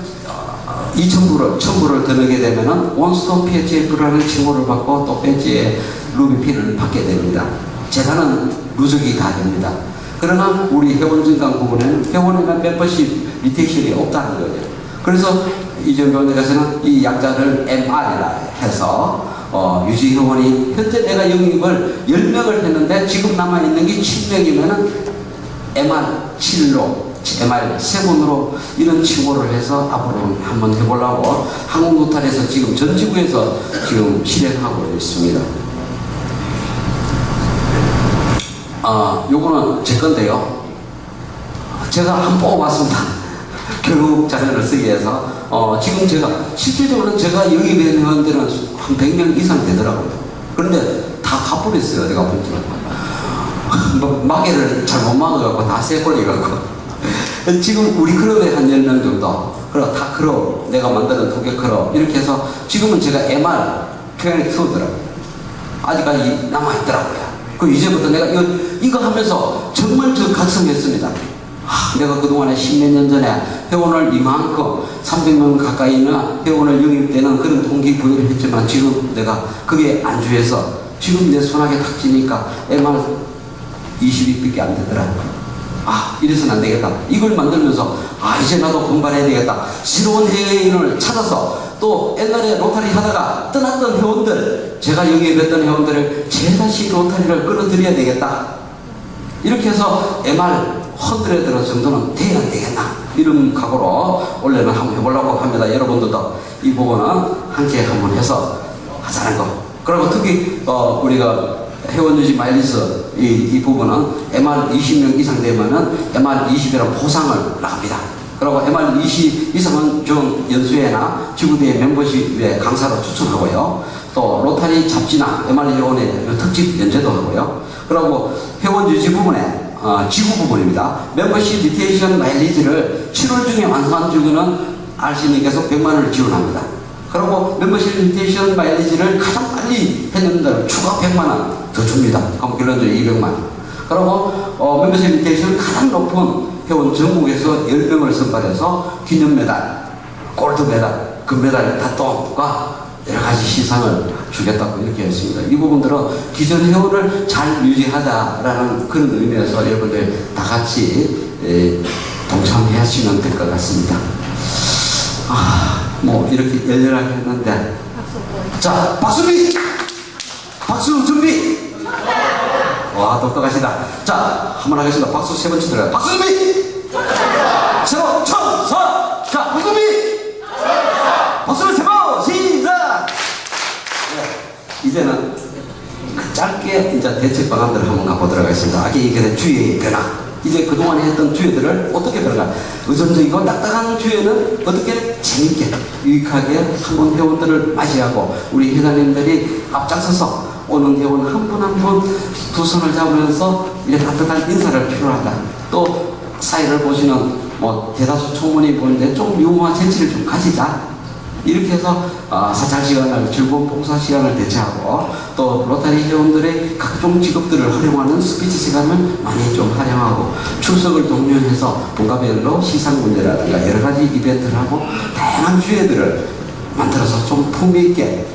[SPEAKER 1] 이 첨부를 더 넣게 되면은 원스톱 PHF라는 칭호를 받고 또 배지에 루비 핀을 받게 됩니다. 재단은 누적이 다 됩니다. 그러나 우리 회원 증강 부분에는 회원에만 멤버십 리테이션이 없다는 거죠. 그래서 이전 교원에서는 이 약자를 MR이라 해서 유지 회원이 현재 내가 영입을 10명을 했는데 지금 남아있는 게 7명이면은 MR7로 MR7으로 이런 칭호를 해서 앞으로 한번 해보려고 한국노탈에서 지금 전 지구에서 지금 실행하고 있습니다. 요거는 제 건데요. 제가 한번 뽑아봤습니다. 결국 자료를 쓰기 위해서 지금 제가 실질적으로 제가 영입한 회원들은 한 100명 이상 되더라고요. 그런데 다 가버렸어요. 내가 보니까 마개를 잘못 막아갖고 다 세버려갖고 지금 우리 클럽에 한 10명 정도 그리고 다 클럽 내가 만드는 2개 클럽 이렇게 해서 지금은 제가 MR 표현이 키우더라고요. 아직까지 남아있더라고요. 그 이제부터 내가 이거 하면서 정말 저 각성했습니다. 내가 그동안에 10몇 년 전에 회원을 이만큼 300명 가까이나 회원을 영입되는 그런 동기부여를 했지만 지금 내가 그게 안주해서 지금 내 손아귀에 탁 쥐니까 MR 20위밖에 안 되더라. 이래서는 안 되겠다. 이걸 만들면서 이제 나도 분발해야 되겠다. 새로운 회원을 찾아서 또 옛날에 로타리 하다가 떠났던 회원들, 제가 영입했던 회원들을 제다시 로타리를 끌어들여야 되겠다. 이렇게 해서 MR 100 정도는 돼야 되겠나. 이런 각오로 원래는 한번 해보려고 합니다. 여러분들도 이 부분은 함께 한번 해서 하자는 거. 그리고 특히 우리가 회원 유지 마일리지 이 부분은 MR 20명 이상 되면은 MR 20이라는 보상을 나갑니다. 그리고 MR 20 이상은 좀 연수회나 지구대회 멤버십에 강사로 추천하고요. 또 로타리 잡지나 MR 회원의 특집 연재도 하고요. 그리고 회원 유지 부분에 지구 부분입니다. 멤버십 리테이션 마일리지를 7월 중에 완성한 주기는 RC님께서 100만 원을 지원합니다. 그리고 멤버십 리테이션 마일리지를 가장 빨리 했는데 추가 100만 원 더 줍니다. 그럼 결론적으로 200만 원. 그리고 멤버십 리테이션 가장 높은 회원 전국에서 10명을 선발해서 기념 메달, 골드 메달, 금메달 타통과 여러 가지 시상을 주겠다고 이렇게 했습니다. 이 부분들은 기존 회원을 잘 유지하자라는 그런 의미에서 여러분들 다 같이 동참하시면 될 것 같습니다. 뭐 이렇게 열렬하게 했는데 자, 박수비! 박수 준비! 와, 똑똑하시다. 자, 한번 하겠습니다. 박수 3번 치더라고요. 박수 준비! 세번 천사! 자, 박수 준비! 박수를 3번 시작! 네, 이제는 짧게 이제 대책 방안들을 한번 가보도록 하겠습니다. 아까 얘기한 주의의 변화. 이제 그동안 했던 주회들을 어떻게 변화가 의존적이고 딱딱한 주회는 어떻게 재밌게 유익하게 한번 회원들을 맞이하고 우리 회장님들이 앞장서서 오는 회원 한 분 한 분 두 손을 잡으면서 이제 따뜻한 인사를 필요하다. 또 사회를 보시는 뭐 대다수 총무님 보는데 좀 유머와 재치를 좀 가지자. 이렇게 해서 사찰 시간을 즐거운 봉사 시간을 대체하고 또 로타리 회원들의 각종 직업들을 활용하는 스피치 시간을 많이 좀 활용하고 출석을 독려해서 분과별로 시상 문제라든가 여러 가지 이벤트를 하고 다양한 주제들을 만들어서 좀 풍미있게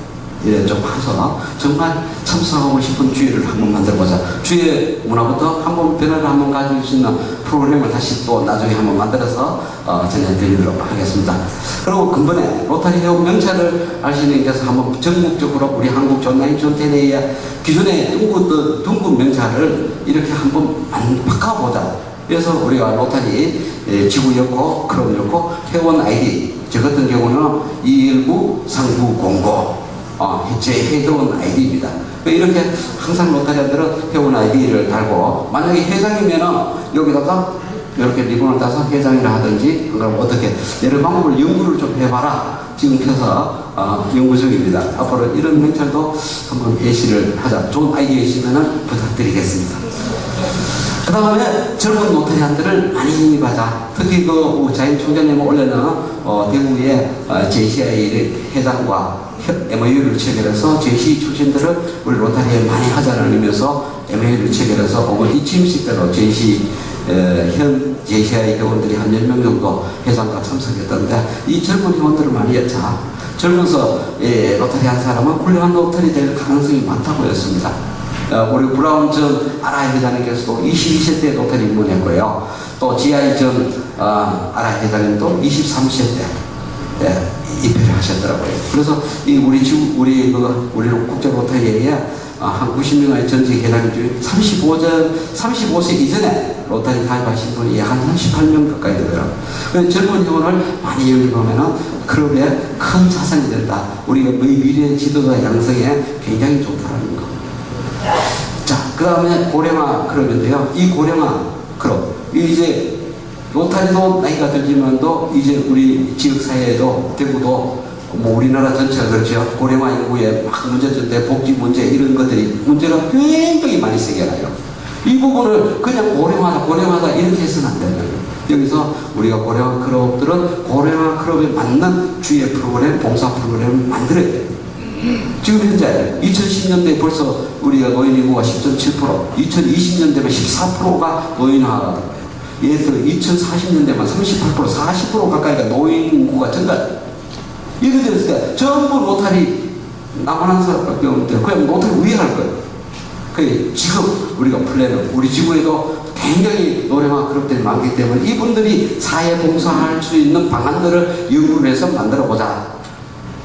[SPEAKER 1] 이래 좀 해서 정말 참석하고 싶은 주의를 한번 만들어보자. 주의 문화부터 한번 변화를 한번 가질 수 있는 프로그램을 다시 또 나중에 한번 만들어서 전해드리도록 하겠습니다. 그리고 근본에 로타리 회원 명찰을 RC님께서 한번 전국적으로 우리 한국 존나인 존테네이의 기존의 둥근 명찰을 이렇게 한번 바꿔보자. 그래서 우리가 로타리 지구였고 클럽이었고 회원 아이디 저 같은 경우는 219-3909 제 회원 아이디입니다. 이렇게 항상 로타리안들은 회원 아이디를 달고 만약에 회장이면은 여기다가 이렇게 리본을 따서 회장이라 하든지 그럼 어떻게 여러 방법을 연구를 좀 해봐라. 지금 켜서 연구 중입니다. 앞으로 이런 명찰도 한번 예시를 하자. 좋은 아이디어 있으면 부탁드리겠습니다. 그 다음에 젊은 로터리안들을 많이 영입하자. 특히 그 자임 총장님 올해는 대구의 JCI 회장과 MOU를 체결해서 JC 출신들을 우리 로타리에 많이 하자는 의미에서 MOU를 체결해서 오늘 이 취임식대로 JC 현 JCI 회원들이 한 10명 정도 회장과 참석했던데, 이 젊은 회원들을 많이 했자. 젊어서 로타리 한 사람은 훌륭한 로터리 될 가능성이 많다고 했습니다. 우리 브라운 전 아라 회장님께서도 22세 때 로터리 입문했고요. 또 GI 전 아라 회장님도 23세 때 입회를 하셨더라고요. 그래서 우리 국제 로터리에 한 90명의 전직 회장님 중에 35세 이전에 로터리 가입하신 분이 한 38명 가까이 되더라고요. 그래서 젊은 회원을 많이 영입하면은 클럽에 큰 자산이 된다. 우리가 미래 지도자 양성에 굉장히 좋다는 거. 자, 그 다음에 고령화 클럽인데요. 이 고령화 클럽, 이제 로타리도 나이가 들지만도 이제 우리 지역사회에도 대구도 뭐 우리나라 전체가 그렇죠. 고령화 인구에 막 문제점인데 복지 문제 이런 것들이 문제가 굉장히 많이 생겨나요. 이 부분을 그냥 고령화다 이렇게 해서는 안 되는 거예요. 여기서 우리가 고령화 클럽들은 고령화 클럽에 맞는 주의 프로그램, 봉사 프로그램을 만들어야 돼요. 지금 현재 2010년대에 벌써 우리가 노인 인구가 10.7%, 2020년 되면 14%가 노인화가 돼요. 예를 들어 2040년 되면 38%, 40% 가까이가 노인 인구가 증가. 이렇게 됐을 때 전부 로타리 남한한 사람밖에 없는데 그냥 로타리 위할 거예요. 그 지금 우리가 플랜은 우리 지구에도 굉장히 노령화 그룹들이 많기 때문에 이분들이 사회 봉사할 수 있는 방안들을 연구를 해서 만들어 보자.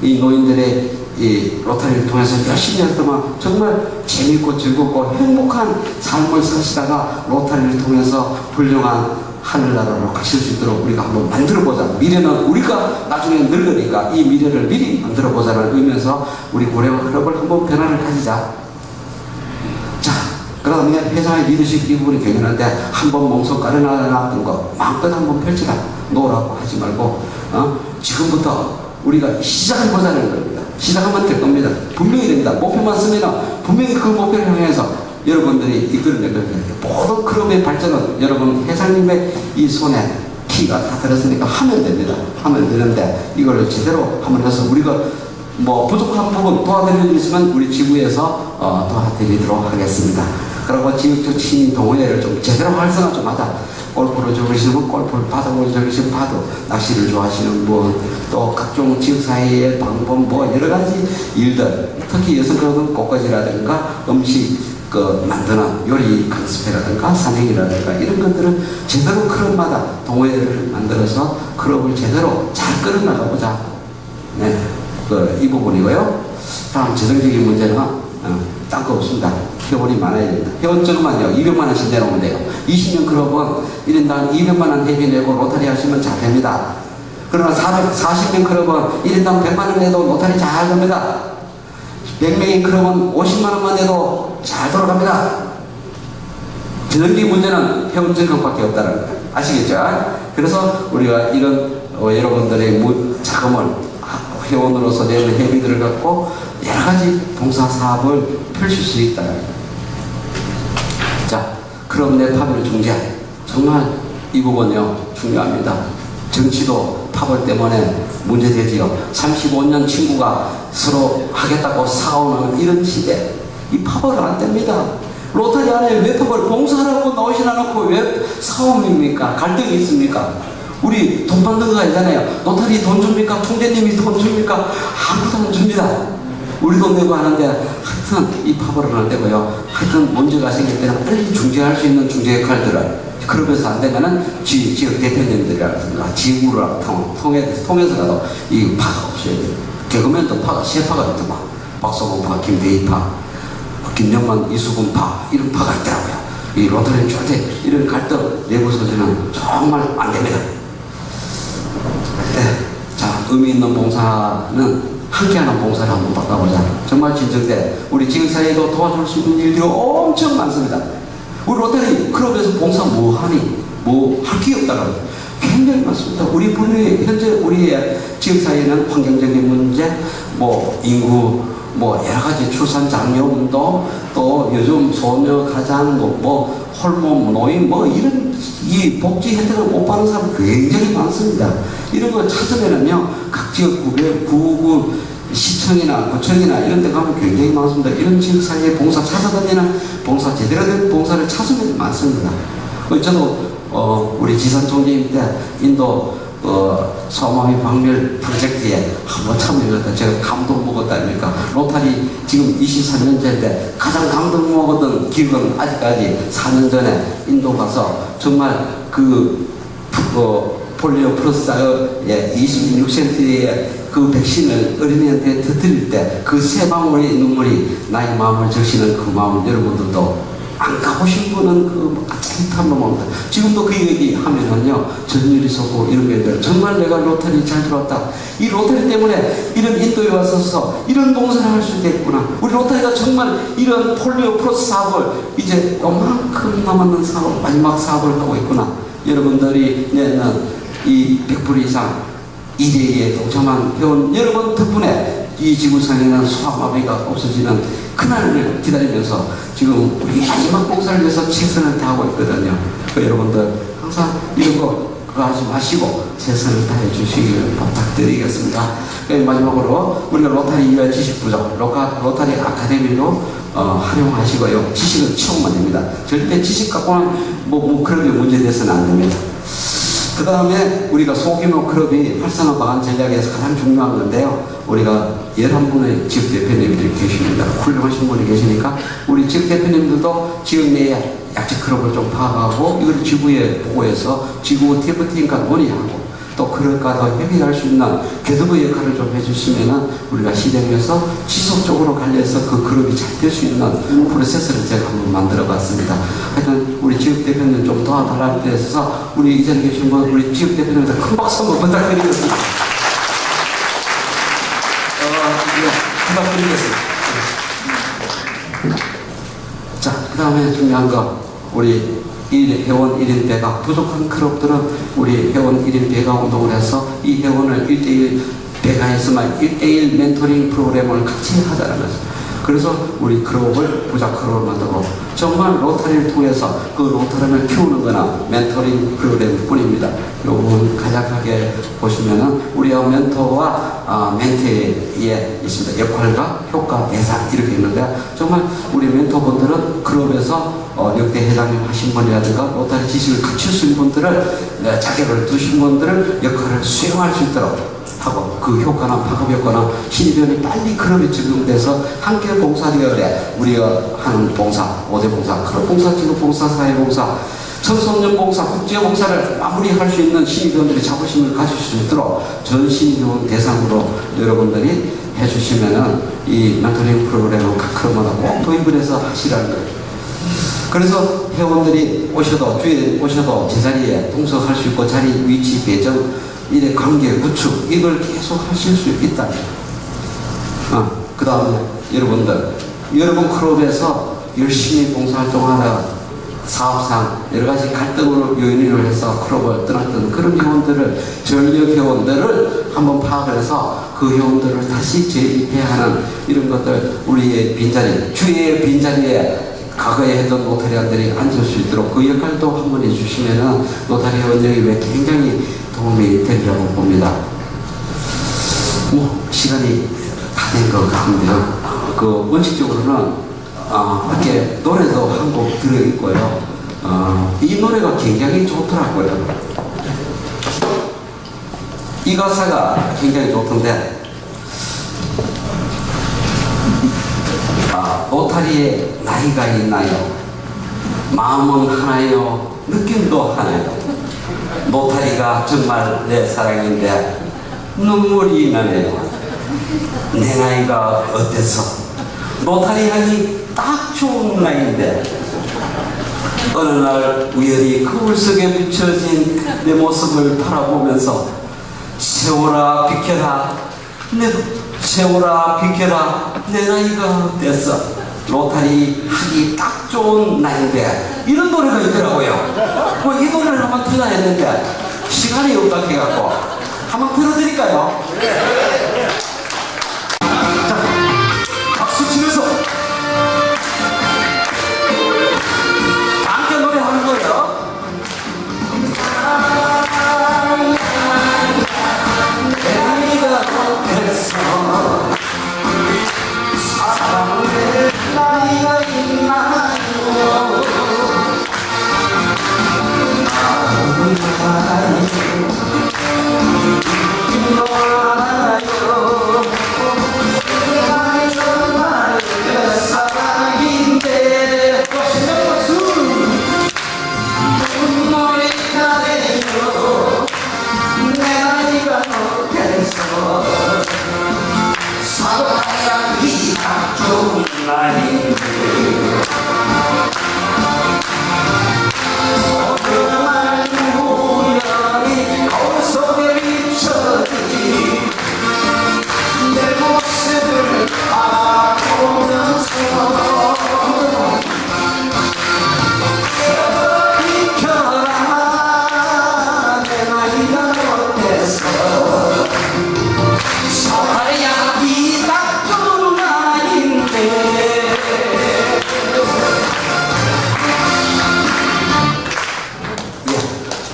[SPEAKER 1] 이 노인들의 이 로타리를 통해서 열심히 할 동안 정말 재밌고 즐겁고 행복한 삶을 사시다가 로타리를 통해서 훌륭한 하늘나라로 가실 수 있도록 우리가 한번 만들어보자. 미래는 우리가 나중에 늙으니까 이 미래를 미리 만들어보자는 의미에서 우리 고령화 클럽을 한번 변화를 가지자. 자, 그 다음에 회사의 리더십 이 부분이 경연한데 한번 몸소 깔아놨던 거 마음껏 한번 펼치라. 노라고 하지 말고 지금부터 우리가 시작해보자는 겁니다. 시작하면 될 겁니다. 분명히 됩니다. 목표만 쓰면 분명히 그 목표를 향해서 여러분들이 이끌어낼 겁니다. 모든 클럽의 발전은 여러분 회장님의 이 손에 키가 다 들었으니까 하면 됩니다. 하면 되는데 이걸 제대로 한번 해서 우리가 뭐 부족한 부분 도와드릴 일 있으면 우리 지구에서 도와드리도록 하겠습니다. 그리고 지역적 시민 동호회를 좀 제대로 활성화 좀 하자. 골프를 좋아하시는 골프를, 바둑을 좋아하시는 바둑, 낚시를 좋아하시는 분, 또 각종 지역사회의 방법, 뭐 여러가지 일들, 특히 여성들은 꽃가지라든가 음식 만드는 요리 강습회라든가 산행이라든가 이런 것들은 제대로 클럽마다 동호회를 만들어서 클럽을 제대로 잘 끌어나가보자. 네, 이 부분이고요. 다음 재정적인 문제는 딴 거 없습니다. 회원이 많아야 됩니다. 회원증만요 200만원씩 내놓으면 돼요. 20년 클럽은 1인당 200만원 회비 내고 로타리 하시면 잘 됩니다. 그러나 40년 클럽은 1인당 100만원 내도 로타리 잘 됩니다. 100명인 클럽은 50만원만 내도 잘 돌아갑니다. 재정적인 문제는 회원 증강밖에 없다는 거예요. 아시겠죠? 그래서 우리가 이런 여러분들의 자금을 회원으로서 내는 회비들을 갖고 여러가지 봉사사업을 펼칠 수 있다는 거예요. 자, 클럽 내 파벌 중재. 정말 이 부분요 중요합니다. 정치도 파벌 때문에 문제되지요. 35년 친구가 서로 하겠다고 싸우는 이런 시대, 이 파벌은 안 됩니다. 로타리 안에 왜 파벌 봉사하라고 나오시나 놓고 왜 싸움입니까? 갈등이 있습니까? 우리 돈 받는 거 아니잖아요. 로타리 돈 줍니까? 총재님이 돈 줍니까? 아무도 안 줍니다. 우리 돈 내고 하는데 하여튼 이 파벌은 안 되고요. 하여튼 문제가 생길 때는 빨리 중재할 수 있는 중재 역할들을 클럽에서 안 되면은 지역 대표님들이라든가 지구를 통해서라도 이 파가 없어야 돼요. 개그맨도 파가 세 파가 있더만. 박성호 파, 김대희 파, 김영만, 이수근 파 이런 파가 있더라고요. 이 로터리는 절대 이런 갈등 내부 소지는 정말 안 됩니다. 네. 자, 의미 있는 봉사는 함께하는 봉사를 한번 바꿔보자. 정말 진정돼. 우리 지역사회도 도와줄 수 있는 일들이 엄청 많습니다. 우리 로터리 클럽에서 봉사 뭐 하니? 뭐 할 게 없다고. 굉장히 많습니다. 우리 분이 현재 우리의 지역사회는 환경적인 문제, 뭐 인구, 뭐 여러 가지 출산 장려 운동, 또 요즘 소녀 가장 뭐 호르몬 노인 뭐 이런 이 복지 혜택을 못 받는 사람 굉장히 많습니다. 이런 걸 찾아내려면 각 지역구의 구구 시청이나 구청이나 이런 데 가면 굉장히 많습니다. 이런 지역사회에 봉사 찾아다니는 봉사 제대로 된 봉사를 찾으면 많습니다. 저도 우리 지산총재님 때 인도 소마미 박멸 프로젝트에 한번 참여해서 제가 감동 먹었다 아닙니까? 로타리 지금 24년째인데 가장 감동 먹었던 기억은 아직까지 4년 전에 인도 가서 정말 폴리오 플러스 26cm의 그 백신을 어린이한테 터뜨릴 때 그 세 방울의 눈물이 나의 마음을 적시는 그 마음, 여러분들도 안 가보신 분은 그 짜릿한 마음입니다. 지금도 그 얘기 하면은요, 전율이 솟고 이런 게 정말 내가 로터리 잘 들어왔다. 이 로터리 때문에 이런 인도에 와서 이런 봉사를 할 수 있겠구나. 우리 로터리가 정말 이런 폴리오 플러스 사업을 이제 요만큼 남았는 사업, 마지막 사업을 하고 있구나. 여러분들이 내는 이 100불 이상 2대에 동참한 회원 여러분 덕분에 이 지구상에는 소아마비가 없어지는 그날을 기다리면서 지금 우리 마지막 봉사를 위해서 최선을 다하고 있거든요. 여러분들 항상 이런 거 그거 하지 마시고 최선을 다해 주시길 부탁드리겠습니다. 마지막으로 우리가 로타리 이외 지식부족 로타리 아카데미로 활용하시고요. 지식은 채우면 됩니다. 절대 지식 갖고는 뭐 그런 게 문제돼서는 안 됩니다. 그 다음에 우리가 소규모 클럽이 활성화 방안 전략에서 가장 중요한 건데요. 우리가 11분의 지역 대표님들이 계십니다. 훌륭하신 분이 계시니까 우리 지역 대표님들도 지역 내에 약적 클럽을 좀 파악하고 이걸 지구에 보고해서 지구 티브팀과 논의하고 또 그럴까도 해결할 수 있는 궤도부 역할을 좀 해주시면은 우리가 시대에서 지속적으로 관리해서 그 그룹이 잘 될 수 있는 프로세스를 제가 한번 만들어 봤습니다. 하여튼 우리 지역 대표님 좀 도와달라는 데 있어서 우리 이전에 계신 분 우리 지역 대표님들 큰 박수 한번 부탁드리겠습니다. 부탁드리겠습니다. 자, 그 다음에 중요한 거 우리 회원 1인 배가 부족한 클럽들은 우리 회원 1인 배가 운동을 해서 이 회원을 1대1 배가에서만 1대1 멘토링 프로그램을 같이 하자는 거죠. 그래서 우리 클럽을 부자 클럽을 만들고 정말 로터리를 통해서 그 로터리를 키우는 거나 멘토링 프로그램 뿐입니다. 이 부분 간략하게 보시면은 우리와 멘토와 멘티에 있습니다. 역할과 효과, 대상 이렇게 있는데 정말 우리 멘토분들은 클럽에서 역대 회장님 하신 분이라든가 로터리 지식을 갖출 수 있는 분들을 자격을 두신 분들을 역할을 수행할 수 있도록 하고 그 효과나 파급 효과나 신입위원이 빨리 클럽에 적용돼서 함께 봉사대열에 우리가 하는 봉사, 5대 봉사, 클럽 봉사, 지역 봉사, 사회 봉사, 청소년 봉사, 국제 봉사를 마무리할 수 있는 신입위원들이 자부심을 가질 수 있도록 전 신입위원 대상으로 여러분들이 해주시면은 이 멘토링 프로그램을 각 클럽마다 꼭 도입을 해서 하시라는 거예요. 그래서 회원들이 오셔도 주에 오셔도 제자리에 동석할 수 있고 자리 위치 배정 이래 관계 구축 이걸 계속 하실 수 있다. 그 다음에 여러분들 여러분 클럽에서 열심히 봉사활동하다가 사업상 여러가지 갈등으로 요인을 해서 클럽을 떠났던 그런 회원들을 전력 회원들을 한번 파악을 해서 그 회원들을 다시 재입회하는 이런 것들 우리의 빈자리 주의 빈자리에 과거에 했던 로타리안들이 앉을 수 있도록 그 역할도 한번 해주시면은 로타리 회원들이 왜 굉장히 도움이 되리라고 봅니다. 시간이 다 된 것 같은데요. 그 원칙적으로는 밖에 노래도 한 곡 들어있고요. 이 노래가 굉장히 좋더라고요. 이 가사가 굉장히 좋던데 로타리에 나이가 있나요? 마음은 하나요? 느낌도 하나요? 로타리가 정말 내 사랑인데 눈물이 나네요. 내 나이가 어때서? 로타리 하기 딱 좋은 나이인데 어느 날 우연히 거울 속에 비춰진 내 모습을 바라보면서 세월아 비켜라 세월아 비켜라 내 나이가 어때서? 로타리 하기 딱 좋은 나이인데 이런 노래가 있더라고요. 이 노래를 한번 틀어야 했는데 시간이 없다 해갖고 한번 들어드릴까요? 자, 박수 치면서 다 함께 노래하는 거예요. 내가 못했어 사랑할 나이가 있나요?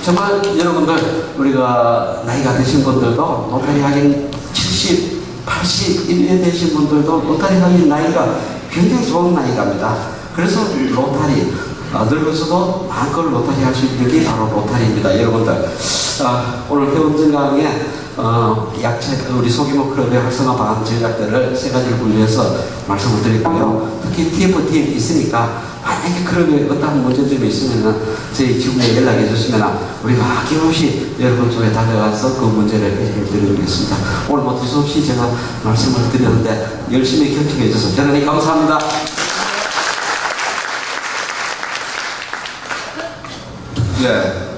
[SPEAKER 1] 정말 여러분들 우리가 나이가 드신 분들도 로타리 하긴 70, 80, 1년 되신 분들도 로타리 하긴 나이가 굉장히 좋은 나이랍니다. 그래서 로타리 늙어서도 마음껏 로타리 할 수 있는 게 바로 로타리입니다. 여러분들 오늘 회원들 강에 약책 우리 소규모 클럽의 활성화 방안 전략들을 세 가지를 분류해서 말씀을 드리고요. 특히 TF팀 있으니까 만약에 클럽에 어떠한 문제점이 있으면 저희 지구에 연락해 주시면 우리가 아낌없이 여러분 쪽에 달려가서 그 문제를 해결해 드리겠습니다. 오늘 뭐 두서없이 제가 말씀을 드렸는데 열심히 경청해 주셔서 대단히 감사합니다.
[SPEAKER 2] 예.